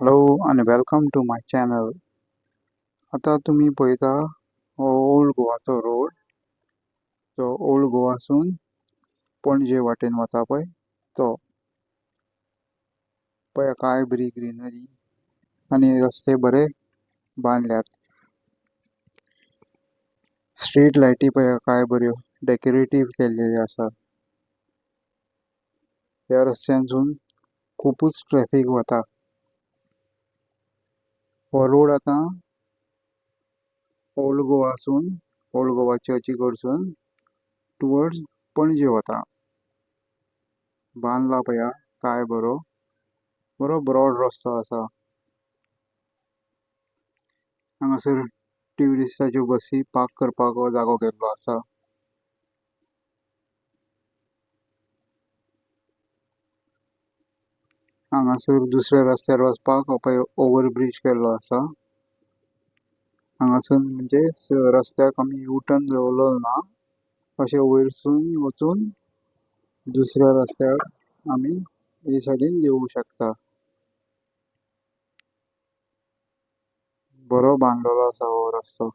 Hello आणि welcome to my channel. आता तुम्ही पळयता हो ओल्ड गोवाचो रोड. जो ओल्ड गोवासून पणजे वाटेन वता पळय तो. पळय काय बरी ग्रीनरी आनी रस्ते बरे बांदल्यात. स्ट्रीट लायटी पळय काय बऱ्यो डेकोरेटीव केल्लेल्यो आसा. ह्या रस्त्यांसून खुबूच ट्रॅफिक वता. हो रोड आतां ओल्ड गोवासून ओल्ड गोवा चर्ची कडसून टुवर्ड्स पणजे वता. बांदला पळया काय बरो ब्रॉड रस्तो आसा. हांगासर ट्युरिस्टाच्यो बसी पार्क करपाक हो जागो केल्लो आसा. हांगासर दुसऱ्या रस्त्यार वचपाक हो पळय ओवरब्रिज केल्लो आसा. हांगासून म्हणजे रस्त्याक आमी यू टर्न दवरलेलो ना, अशें वयरसून वचून दुसऱ्या रस्त्यार आमी हे सायडीन देवूंक शकता. बरो बांदलेलो आसा हो रस्तो.